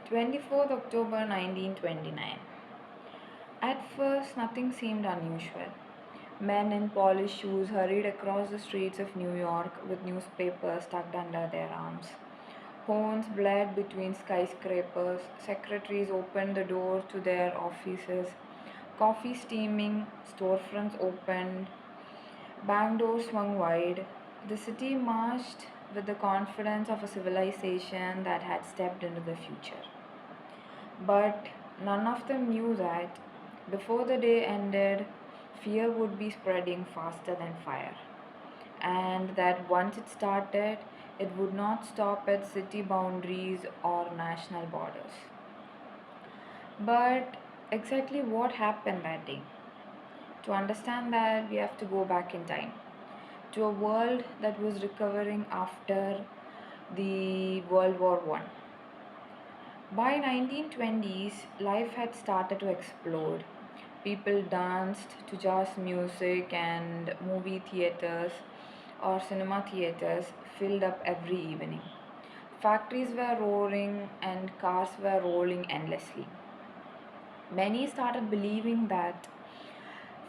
24th October 1929. At first, nothing seemed unusual. Men in polished shoes hurried across the streets of New York with newspapers tucked under their arms. Horns blared between skyscrapers, secretaries opened the door to their offices, coffee steaming, storefronts opened, bank doors swung wide. The city marched with the confidence of a civilization that had stepped into the future. But none of them knew that before the day ended, fear would be spreading faster than fire, and that once it started, it would not stop at city boundaries or national borders. But exactly what happened that day? To understand that, we have to go back in time to a world that was recovering after the World War One. By 1920s, life had started to explode. People danced to jazz music and movie theaters or cinema theaters filled up every evening. Factories were roaring and cars were rolling endlessly. Many started believing that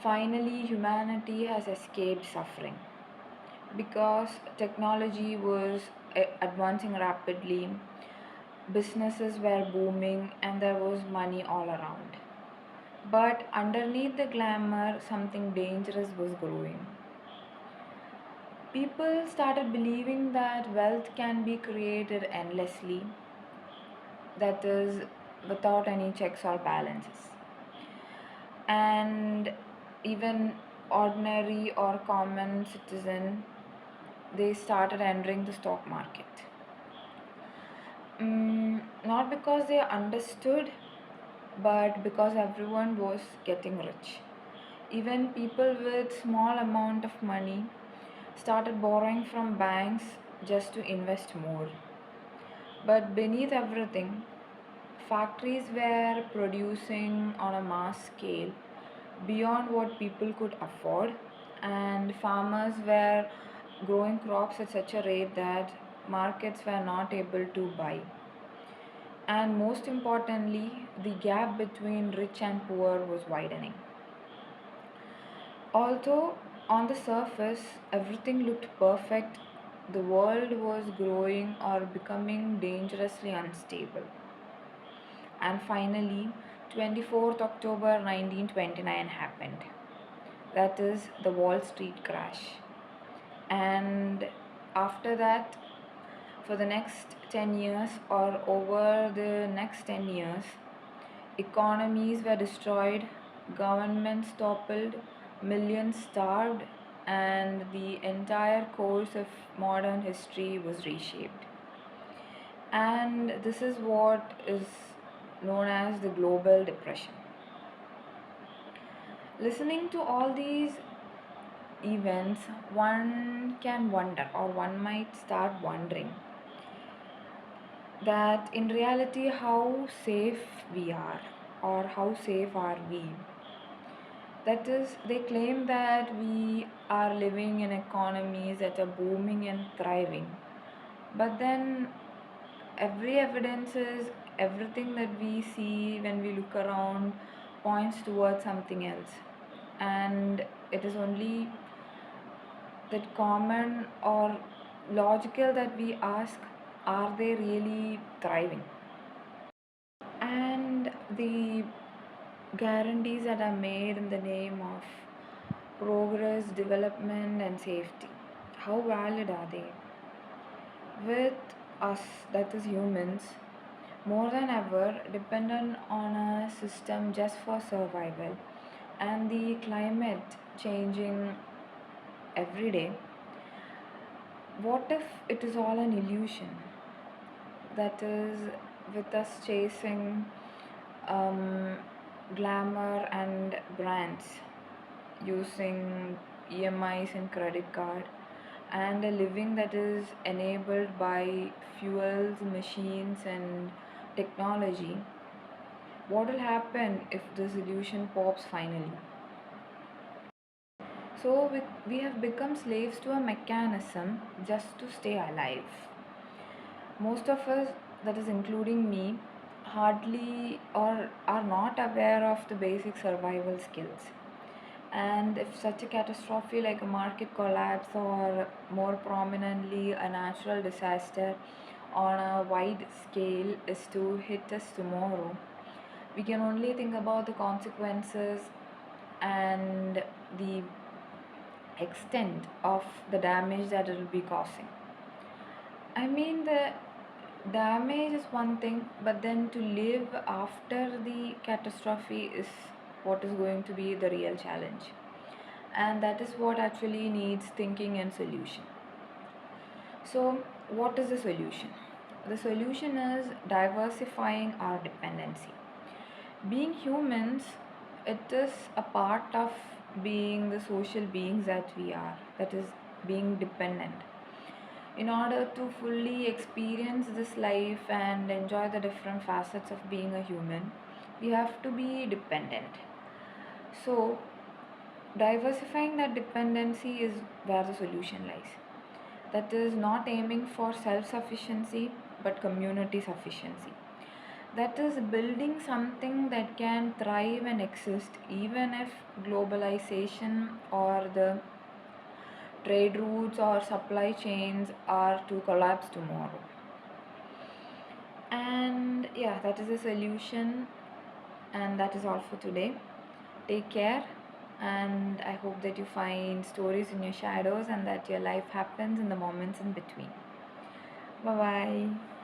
finally humanity has escaped suffering because technology was advancing rapidly, businesses were booming, and there was money all around. But underneath the glamour, something dangerous was growing. People started believing that wealth can be created endlessly, that is, without any checks or balances. And even ordinary or common citizen, they started entering the stock market. Not because they understood, but because everyone was getting rich. Even people with small amount of money started borrowing from banks just to invest more. But beneath everything, factories were producing on a mass scale beyond what people could afford, and farmers were growing crops at such a rate that markets were not able to buy. And most importantly, the gap between rich and poor was widening. Although on the surface everything looked perfect, the world was growing or becoming dangerously unstable. And finally, 24th October 1929 happened. That is the Wall Street crash. And after that, for the next 10 years or over the next 10 years, economies were destroyed, governments toppled, millions starved, and the entire course of modern history was reshaped. And this is what is known as the global depression. Listening to all these events, one can wonder, or one might start wondering, that in reality, how safe we are, or how safe are we? That is, they claim that we are living in economies that are booming and thriving. But then, every evidence is everything that we see when we look around points towards something else. And it is only that common or logical that we ask, are they really thriving? And the guarantees that are made in the name of progress, development, and safety, how valid are they? With us, that is humans, more than ever dependent on a system just for survival, and the climate changing every day, what if it is all an illusion? That is, with us chasing um, glamour and brands, using EMIs and credit card, and a living that is enabled by fuels, machines, and technology. What will happen if this illusion pops finally? So we have become slaves to a mechanism just to stay alive. Most of us, that is including me, hardly or are not aware of the basic survival skills. And if such a catastrophe like a market collapse, or more prominently a natural disaster on a wide scale, is to hit us tomorrow, we can only think about the consequences and the extent of the damage that it will be causing. I mean, the damage is one thing, but then to live after the catastrophe is what is going to be the real challenge. And that is what actually needs thinking and solution. So, what is the solution? The solution is diversifying our dependency. Being humans, it is a part of being the social beings that we are, that is, being dependent. In order to fully experience this life and enjoy the different facets of being a human, we have to be dependent. So, diversifying that dependency is where the solution lies. That is not aiming for self sufficiency but community sufficiency. That is building something that can thrive and exist even if globalization or the trade routes or supply chains are to collapse tomorrow. And yeah, that is the solution, and that is all for today. Take care, and I hope that you find stories in your shadows and that your life happens in the moments in between. Bye bye.